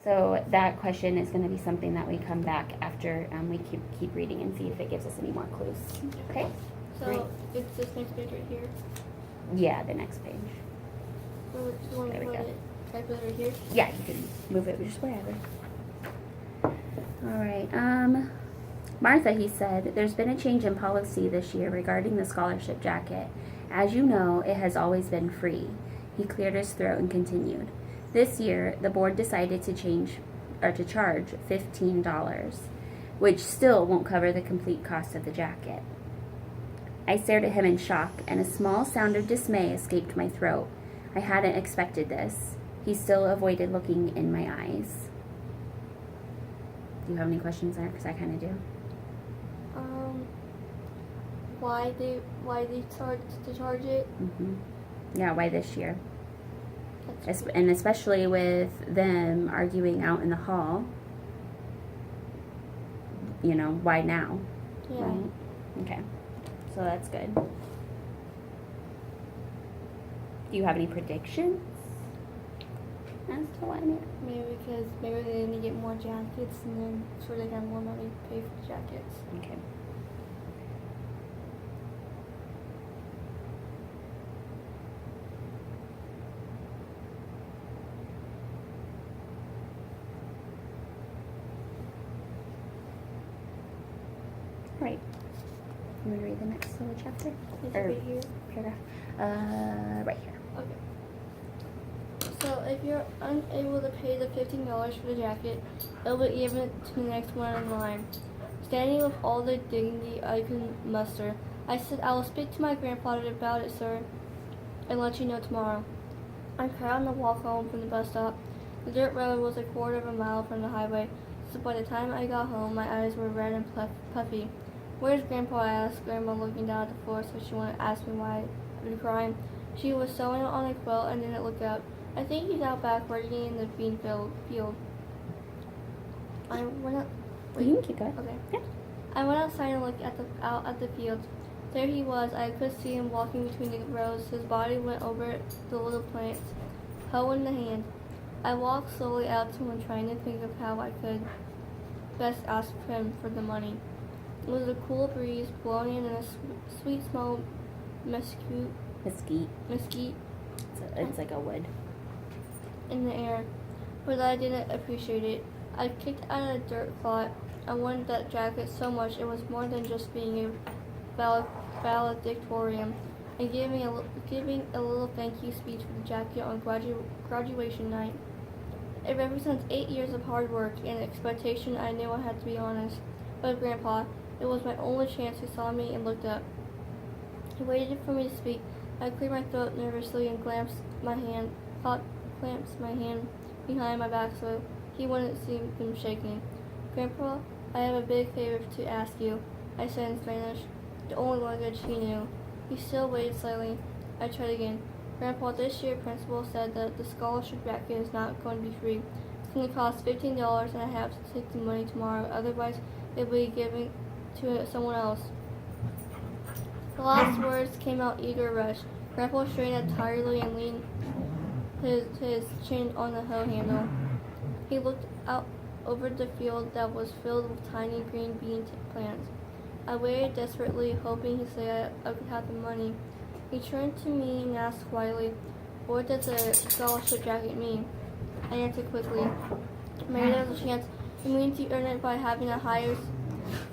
So that question is going to be something that we come back after we keep reading and see if it gives us any more clues. Okay? So Great. it's this next page right here. Yeah, the next page. So do you want to There we put go. it, type it right here? Yeah, you can move it just wherever. All right. Martha, he said, there's been a change in policy this year regarding the scholarship jacket. As you know, it has always been free. He cleared his throat and continued. This year, the board decided to charge $15, which still won't cover the complete cost of the jacket. I stared at him in shock, and a small sound of dismay escaped my throat. I hadn't expected this. He still avoided looking in my eyes. Do you have any questions there? Because I kind of do. Why they charge it? Yeah, why this year? That's And especially with them arguing out in the hall. You know, why now? yeah. Right? Okay. So that's good. Do you have any predictions as to why? Maybe because maybe they need to get more jackets and then so they can have more money to pay for the jackets. Okay. Right. You want to read the next little chapter? It's Or right here. paragraph? Right here. Okay. So if you're unable to pay the $15 for the jacket, it'll be given to the next one in line. Standing with all the dignity I could muster, I said, I will speak to my grandfather about it, sir, and let you know tomorrow. I cried on the walk home from the bus stop. The dirt road was a quarter of a mile from the highway, so by the time I got home, my eyes were red and puffy. Where's Grandpa? I asked Grandma, looking down at the floor, so she wanted to ask me why I'd been crying. She was sewing on a quilt and didn't look up. I think he's out back working in the bean field. I went up. You can keep going. Okay. Yeah. I went outside and looked out at the field. There he was. I could see him walking between the rows. His body went over the little plants, hoe in the hand. I walked slowly out to him, trying to think of how I could best ask him for the money. It was a cool breeze blowing in, and a sweet smell mesquite It's like a wood. in the air, but I didn't appreciate it. I kicked at a dirt clot. I wanted that jacket so much. It was more than just being a valedictorian and giving a little thank you speech for the jacket on graduation night. It represents 8 years of hard work and expectation. I knew I had to be honest. But Grandpa, it was my only chance. He saw me and looked up. He waited for me to speak. I cleared my throat nervously and clamps my hand behind my back so he wouldn't see them shaking. Grandpa, I have a big favor to ask you, I said in Spanish, the only language he knew. He still waited slightly. I tried again. Grandpa, this year principal said that the scholarship jacket is not going to be free. It's going to cost $15 and I have to take the money tomorrow. Otherwise, it will be given to someone else. The last words came out eager rush. Grandpa straightened up tiredly and leaned his chin on the hoe handle. He looked out over the field that was filled with tiny green bean plants. I waited desperately, hoping he'd say I could have the money. He turned to me and asked quietly, what does a scholarship jacket mean? I answered quickly, maybe there's a chance. It means you earn it by having a higher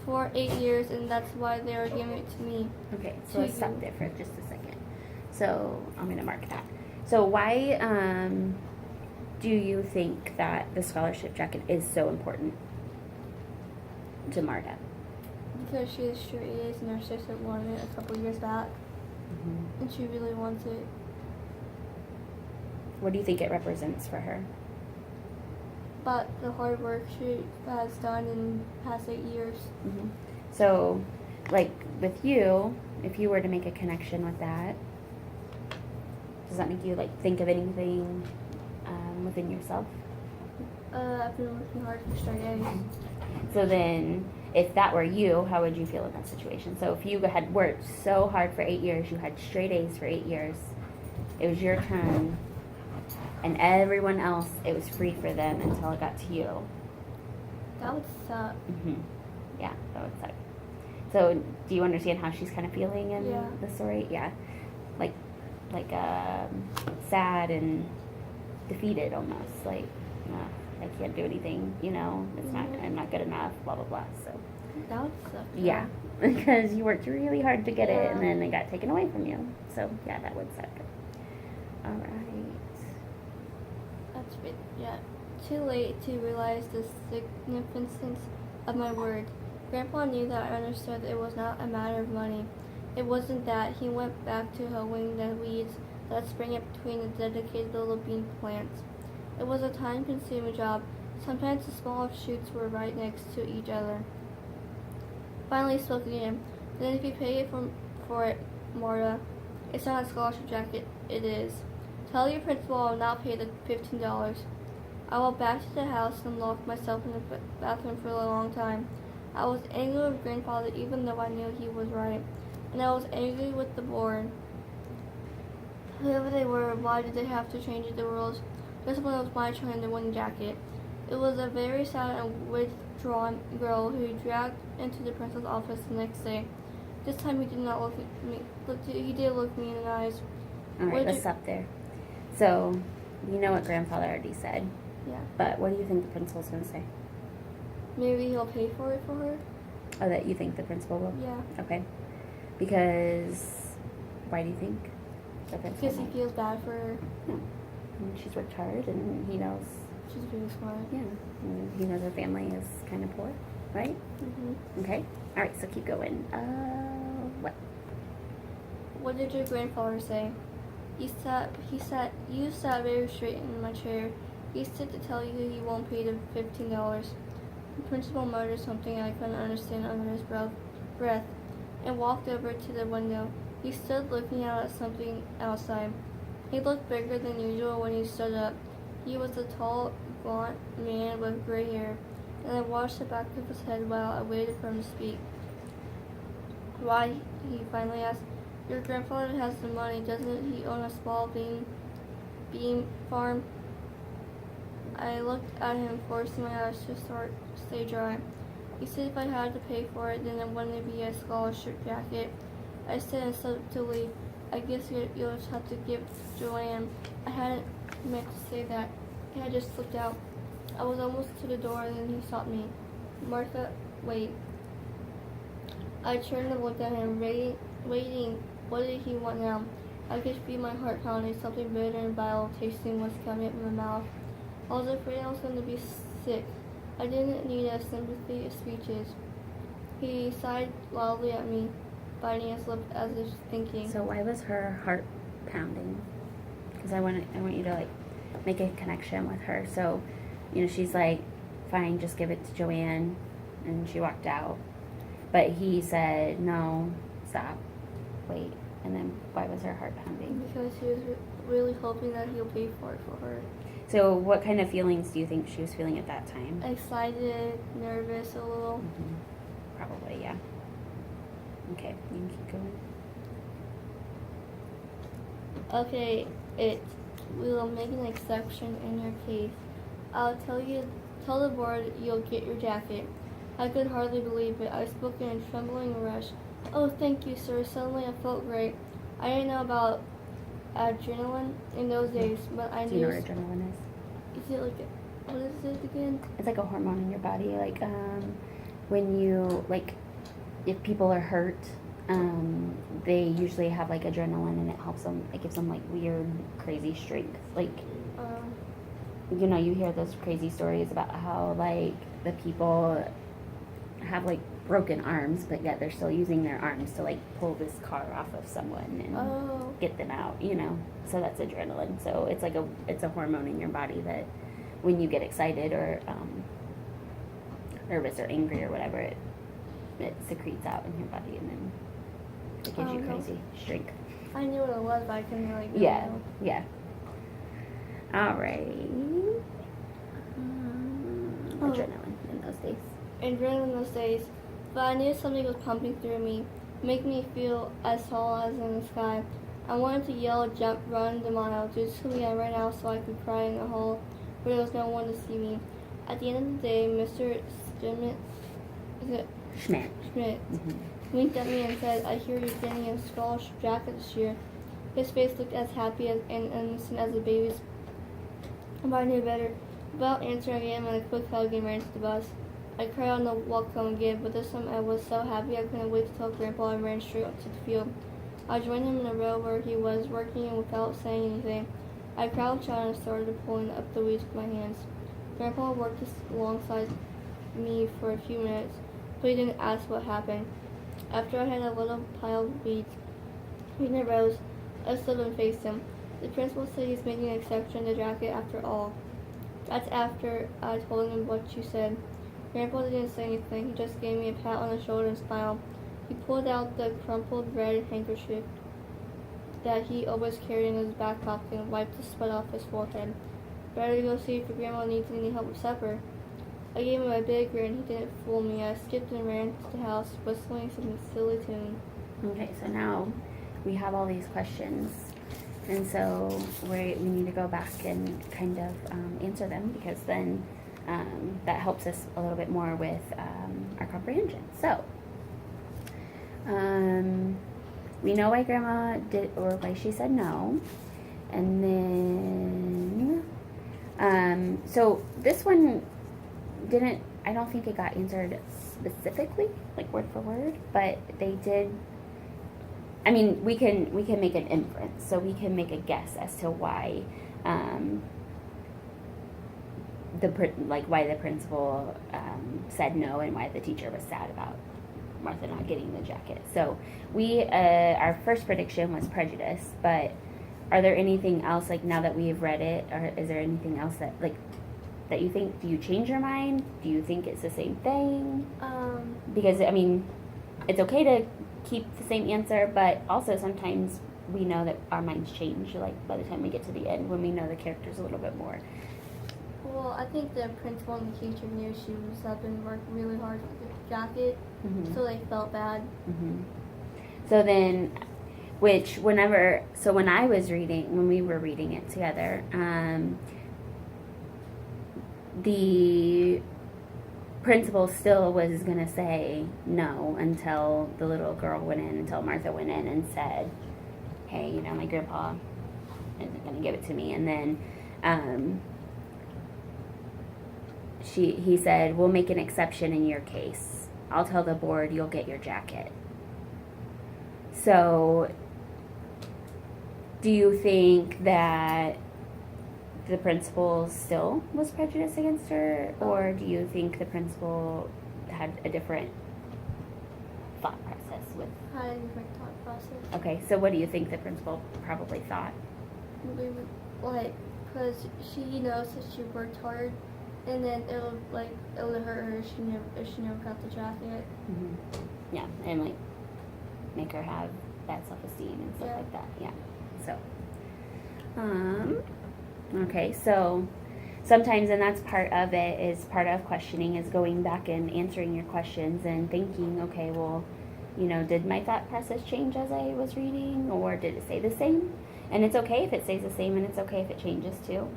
for 8 years, and that's why they are giving it to me. Okay, so let's stop there for just a second. So I'm going to mark that. So why do you think that the scholarship jacket is so important to Marta? Because she's sure is, and her sister wanted it a couple years back, and she really wants it. What do you think it represents for her? But the hard work she has done in the past 8 years. So, like with you, if you were to make a connection with that, does that make you like think of anything within yourself? I've been working hard for straight A's. So then, if that were you, how would you feel in that situation? So if you had worked so hard for 8 years, you had straight A's for 8 years, it was your turn and everyone else, it was free for them until it got to you. That would suck. Yeah, that would suck. So, do you understand how she's kind of feeling in Yeah. the story? Yeah, like sad and defeated almost. Like, I can't do anything. You know, it's not. I'm not good enough. Blah blah blah. So. That would suck. Yeah, because you worked really hard to get it, Yeah. and then it got taken away from you. So yeah, that would suck. All right. That's it. Yeah. Too late to realize the significance of my word. Grandpa knew that I understood it was not a matter of money. It wasn't that. He went back to hoeing the weeds that sprang up between the dedicated little bean plants. It was a time-consuming job. Sometimes the small shoots were right next to each other. Finally spoke again. Then if you pay for it, Marta, it's not a scholarship jacket. It is. Tell your principal I will not pay the $15. I walked back to the house and locked myself in the bathroom for a long time. I was angry with Grandfather even though I knew he was right. And I was angry with the board. Whoever they were, why did they have to change the rules just when it was my turn to win the jacket? It was a very sad and withdrawn girl who dragged into the principal's office the next day. This time he did not look at me. He did look me in the eyes. All right, let's stop there. So, you know what Grandfather already said. Yeah. But what do you think the principal's going to say? Maybe he'll pay for it for her? Oh, that you think the principal will? Yeah. Okay. Because, why do you think the principal Because he might? feels bad for her. No. And she's worked hard, and he knows, She's really smart. yeah, and he knows her family is kind of poor, right? Okay. All right, so keep going. What? What did your grandfather say? You sat very straight in my chair. He said to tell you he won't pay the $15. The principal muttered something I couldn't understand under his breath and walked over to the window. He stood looking out at something outside. He looked bigger than usual when he stood up. He was a tall, gaunt man with gray hair, and I watched the back of his head while I waited for him to speak. Why? He finally asked. Your grandfather has the money, doesn't he own a small bean farm? I looked at him, forcing my eyes to stay dry. He said if I had to pay for it, then it wouldn't be a scholarship jacket. I said insultingly, I guess you'll just have to give Joanne. I hadn't meant to say that. It had just slipped out. I was almost to the door, and then he stopped me. Martha, wait. I turned and looked at him, waiting. What did he want now? I could feel my heart pounding. Something bitter and vile tasting was coming up in my mouth. I was afraid I was going to be sick. I didn't need a sympathy speeches. He sighed loudly at me, biting his lip as if thinking. So why was her heart pounding? Because I want you to like make a connection with her. So, you know, she's like, fine, just give it to Joanne, and she walked out. But he said, no, stop, wait. And then why was her heart pounding? Because he was really hoping that he'll pay for it for her. So what kind of feelings do you think she was feeling at that time? Excited, nervous a little. Probably, yeah. Okay, you can keep going. Okay, we will make an exception in your case. I'll tell the board you'll get your jacket. I could hardly believe it. I spoke in a trembling rush. Oh, thank you, sir. Suddenly I felt great. I didn't know about adrenaline in those days, but I Do knew. you know what adrenaline is? Is it like what is it again? It's like a hormone in your body. Like when you like, if people are hurt, they usually have like adrenaline, and it helps them. It gives them like weird, crazy strength. Like, you know, you hear those crazy stories about how like the people have like broken arms, but yet they're still using their arms to like pull this car off of someone and get them out, you know. So that's adrenaline. So it's like it's a hormone in your body that when you get excited or nervous or angry or whatever, it secretes out in your body, and then it gives you crazy strength. I knew what it was, but I couldn't like. Yeah, yeah. All right. Adrenaline in those days. Adrenaline those days, but I knew something was pumping through me, making me feel as tall as in the sky. I wanted to yell, jump, run the mile. Truthfully, I ran out so I could cry in the hall where there was no one to see me. At the end of the day, Mr. Schmidt. Winked at me and said, I hear you're getting a scholarship jacket this year. His face looked as happy and innocent as a baby's. But I knew better. Without answering, I gave him a quick hug and ran to the bus. I cried on the walk home again, but this time I was so happy I couldn't wait to tell Grandpa and ran straight to the field. I joined him in the row where he was working and without saying anything. I crouched down and started pulling up the weeds with my hands. Grandpa worked alongside me for a few minutes, but he didn't ask what happened. After I had a little pile of weeds in the rows, I stood and faced him. The principal said he's making an exception in the jacket after all. That's after I told him what you said. Grandpa didn't say anything. He just gave me a pat on the shoulder and smiled. He pulled out the crumpled red handkerchief that he always carried in his back pocket and wiped the sweat off his forehead. Better go see if your grandma needs any help with supper. I gave him a big grin. He didn't fool me. I skipped and ran to the house, whistling some silly tune. Okay, so now we have all these questions, and so we need to go back and kind of answer them, because then that helps us a little bit more with our comprehension. So we know why Grandma did, or why she said no, and then so this one didn't, I don't think it got answered specifically, like word for word, but they did. I mean, we can make an inference, so we can make a guess as to why why the principal said no, and why the teacher was sad about Martha not getting the jacket. So we our first prediction was prejudice, but are there anything else, like, now that we've read it, or is there anything else that, like, that you think, do you change your mind? Do you think it's the same thing? Because, I mean, it's okay to keep the same answer, but also sometimes we know that our minds change, like, by the time we get to the end, when we know the characters a little bit more. Well, I think the principal and the teacher knew she was been working really hard for the jacket, so they felt bad. So then, when I was reading, when we were reading it together, the principal still was going to say no until the little girl went in, until Martha went in and said, hey, you know, my grandpa isn't going to give it to me. And then he said, we'll make an exception in your case. I'll tell the board you'll get your jacket. So do you think that the principal still was prejudiced against her, or do you think the principal had a different thought process with? I had a different thought process. Okay, so what do you think the principal probably thought? We would, like, because she knows that she worked hard, and then it would hurt her if she never got the jacket. Yeah, and like make her have bad self-esteem and stuff like that. Yeah. So, okay, so sometimes, and that's part of it, is part of questioning, is going back and answering your questions and thinking, okay, well, you know, did my thought process change as I was reading, or did it stay the same? And it's okay if it stays the same, and it's okay if it changes too.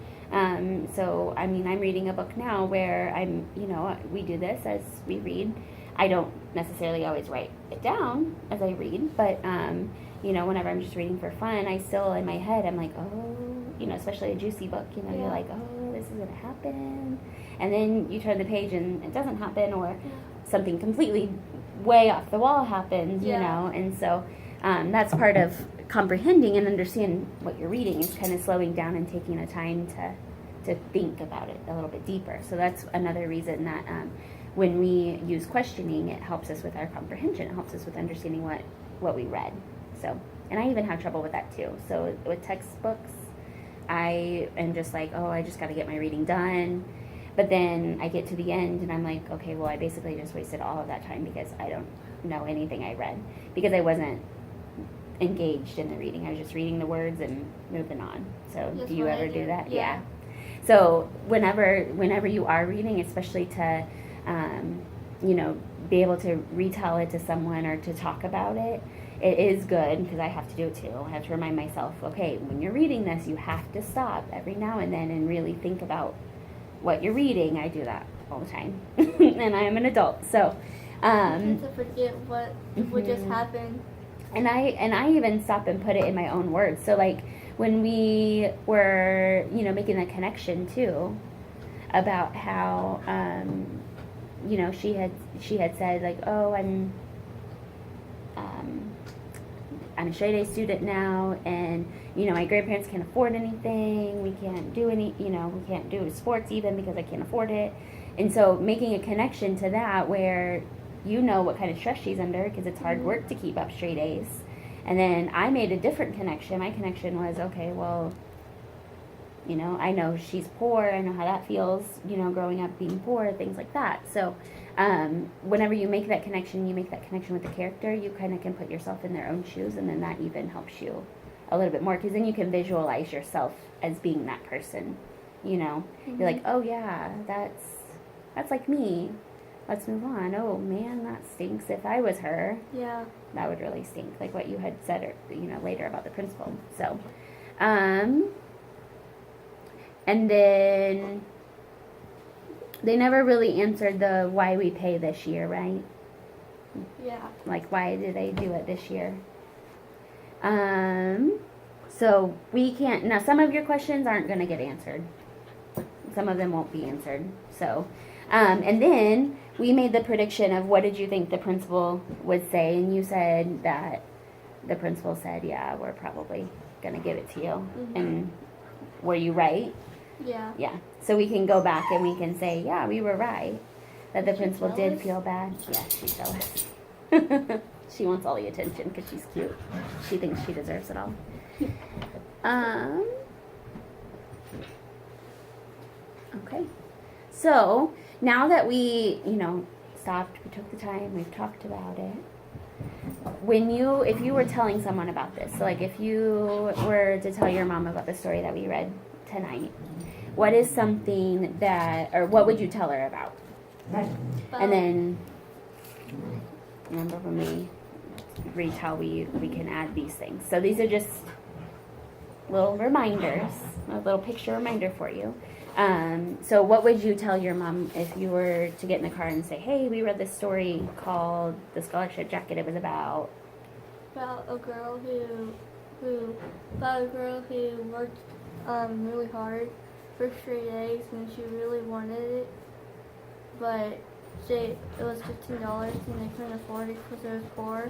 So, I mean, I'm reading a book now where we do this as we read. I don't necessarily always write it down as I read, but, whenever I'm just reading for fun, I still, in my head, I'm like, oh, especially a juicy book, you're like, oh, this is going to happen. And then you turn the page and it doesn't happen, or something completely way off the wall happens, and so that's part of comprehending and understanding what you're reading, is kind of slowing down and taking the time to think about it a little bit deeper. So that's another reason that when we use questioning, it helps us with our comprehension. It helps us with understanding what we read. So, and I even have trouble with that too. So with textbooks, I am just like, oh, I just got to get my reading done. But then I get to the end and I'm like, okay, well, I basically just wasted all of that time because I don't know anything I read, because I wasn't engaged in the reading. I was just reading the words and moving on. So That's do you what ever I do that? Yeah. So whenever you are reading, especially to, be able to retell it to someone or to talk about it, it is good because I have to do it too. I have to remind myself, okay, when you're reading this, you have to stop every now and then and really think about what you're reading. I do that all the time, and I am an adult, so. I tend to forget what just Mhm. happened. And I even stop and put it in my own words. So like when we were, making the connection too about how, she had said like, oh, I'm a straight A student now, and my grandparents can't afford anything. We can't do we can't do sports even because I can't afford it. And so making a connection to that where what kind of stress she's under because it's hard work to keep up straight A's. And then I made a different connection. My connection was, okay, well, I know she's poor. I know how that feels, growing up being poor, things like that. So whenever you make that connection with the character, you kind of can put yourself in their own shoes, and then that even helps you a little bit more because then you can visualize yourself as being that person. You're like, oh yeah, that's like me. Let's move on. Oh man, that stinks. If I was her, Yeah. that would really stink. Like what you had said, later about the principal. So, and then they never really answered the why we pay this year, right? Yeah. Like why did they do it this year? So we can't. Now some of your questions aren't going to get answered. Some of them won't be answered. So, and then we made the prediction of what did you think the principal would say, and you said that the principal said, yeah, we're probably going to give it to you. Mm-hmm. And were you right? Yeah. Yeah. So we can go back and we can say, yeah, we were right. That the principal did jealous? feel bad. Yeah, she's jealous. She wants all the attention because she's cute. She thinks she deserves it all. Okay. So now that we, stopped, we took the time, we've talked about it. If you were telling someone about this, so like if you were to tell your mom about the story that we read tonight, what is something or what would you tell her about? And then, remember when we retell, we can add these things. So these are just little reminders, a little picture reminder for you. So what would you tell your mom if you were to get in the car and say, hey, we read this story called The Scholarship Jacket. It was about a girl who worked really hard for straight A's and she really wanted it, but it was $15 and they couldn't afford it because they were poor.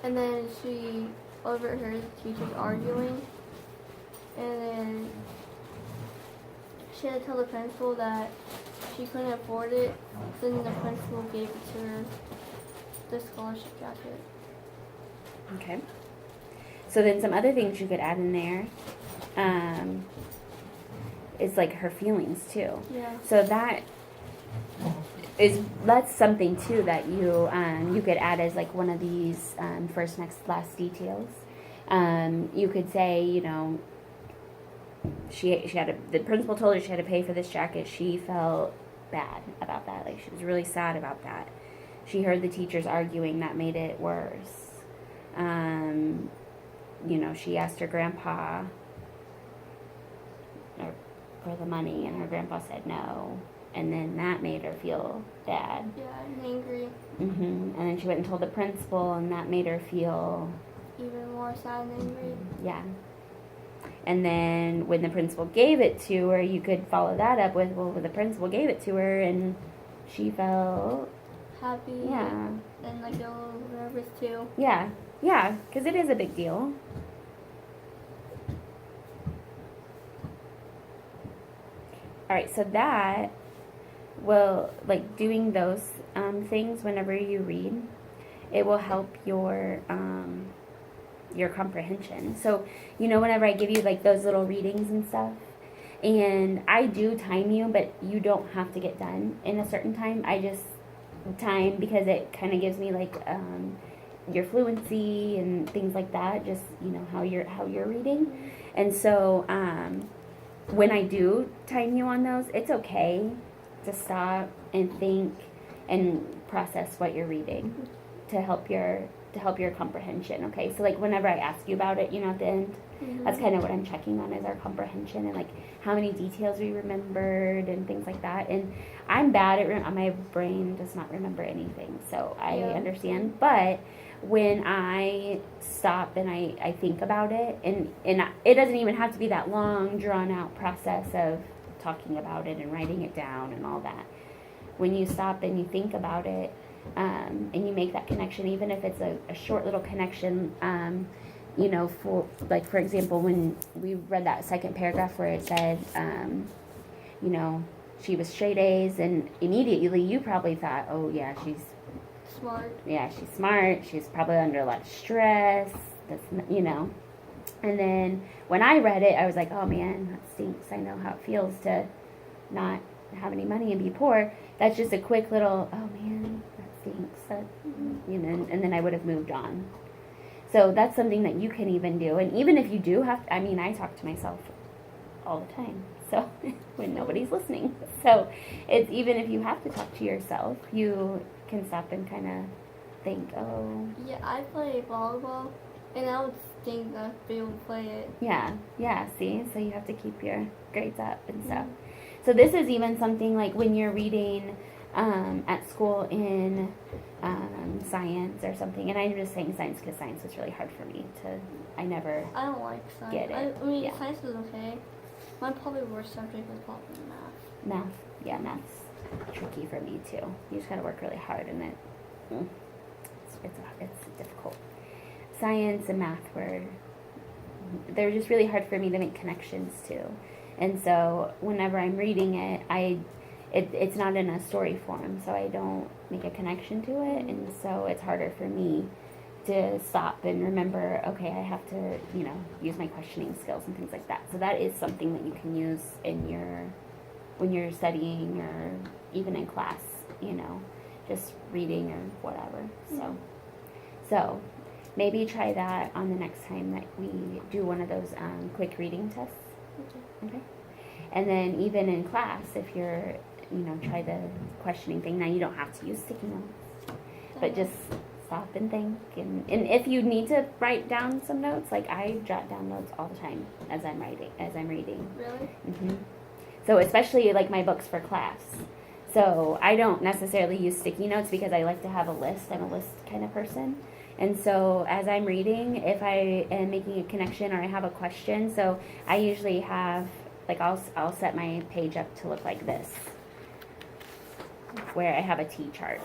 And then she overheard the teachers arguing, and then she had to tell the principal that she couldn't afford it. Then the principal gave it to her, the scholarship jacket. Okay. So then some other things you could add in there is like her feelings too. Yeah. So that's something too that you could add as like one of these first, next, last details. You could say, the principal told her she had to pay for this jacket. She felt bad about that. Like she was really sad about that. She heard the teachers arguing that made it worse. She asked her grandpa for the money, and her grandpa said no, and then that made her feel bad. Yeah, and angry. And then she went and told the principal, and that made her feel even more sad and angry. Yeah. And then when the principal gave it to her, you could follow that up with, well, the principal gave it to her, and she felt happy. Yeah. And like a little nervous too. Yeah, because it is a big deal. All right, so that will, like, doing those things whenever you read, it will help your comprehension. So, whenever I give you, like, those little readings and stuff, and I do time you, but you don't have to get done in a certain time. I just time because it kind of gives me, like, your fluency and things like that, just, how you're reading. And so, when I do time you on those, it's okay to stop and think and process what you're reading to help your to help your comprehension. Okay, so like whenever I ask you about it, at the end, that's kind of what I'm checking on, is our comprehension and like how many details we remembered and things like that. And I'm bad at my brain does not remember anything, so I understand. But when I stop and I think about it, and it doesn't even have to be that long drawn out process of talking about it and writing it down and all that. When you stop and you think about it, and you make that connection, even if it's a short little connection, for example, when we read that second paragraph where it said, she was straight A's, and immediately you probably thought, oh yeah, she's smart. Yeah, she's smart. She's probably under a lot of stress. And then when I read it, I was like, oh man, that stinks. I know how it feels to not have any money and be poor. That's just a quick little, oh man, that stinks. And then I would have moved on. So that's something that you can even do. And even if you do have, I talk to myself all the time. So when nobody's listening. So it's even if you have to talk to yourself, you can stop and kind of think, oh. Yeah, I play volleyball, and I would think I'd be able to play it. Yeah, see? So you have to keep your grades up and stuff. So this is even something like when you're reading at school in science or something. And I'm just saying science because science was really hard for me I don't like science. Get it. Science is okay. My probably worst subject was probably math. Math's tricky for me too. You just gotta work really hard, and it's difficult. Science and math they're just really hard for me to make connections to, and so whenever I'm reading it, it's not in a story form, so I don't make a connection to it, and so it's harder for me to stop and remember, okay, I have to, use my questioning skills and things like that. So that is something that you can use when you're studying or even in class, just reading or whatever. So maybe try that on the next time that we do one of those quick reading tests. Okay. And then even in class, if you're, try the questioning thing. Now you don't have to use sticky notes, but just stop and think. And if you need to write down some notes, like I jot down notes all the time as I'm reading. Really? Mm-hmm. So especially like my books for class. So I don't necessarily use sticky notes because I like to have a list. I'm a list kind of person. And so as I'm reading, if I am making a connection or I have a question, so I usually have, like I'll set my page up to look like this, where I have a T-chart.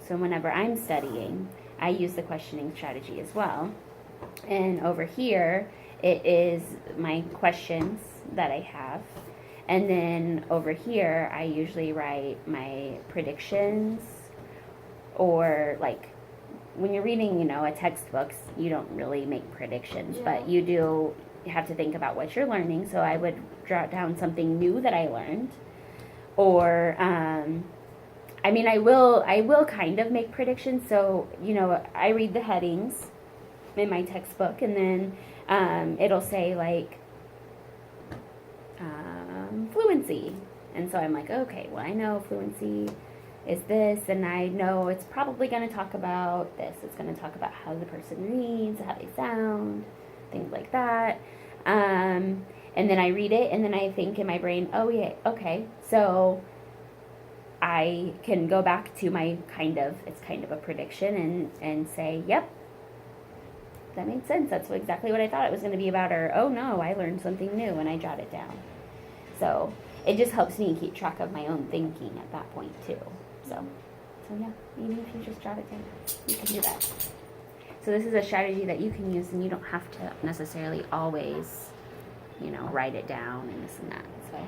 So whenever I'm studying, I use the questioning strategy as well. And over here, it is my questions that I have. And then over here, I usually write my predictions, or like when you're reading, a textbook, you don't really make predictions, but you have to think about what you're learning. So I would jot down something new that I learned, or I will kind of make predictions. So I read the headings in my textbook, and then it'll say like fluency, and so I'm like, okay, well, I know fluency is this, and I know it's probably going to talk about this. It's going to talk about how the person reads, how they sound, things like that. And then I read it, and then I think in my brain, oh yeah, okay, so I can go back to my it's kind of a prediction and say, yep, that made sense. That's exactly what I thought it was going to be about, or oh no, I learned something new, and I jot it down. So it just helps me keep track of my own thinking at that point too. So yeah, even if you just jot it down, you can do that. So this is a strategy that you can use, and you don't have to necessarily always, write it down and this and that. So.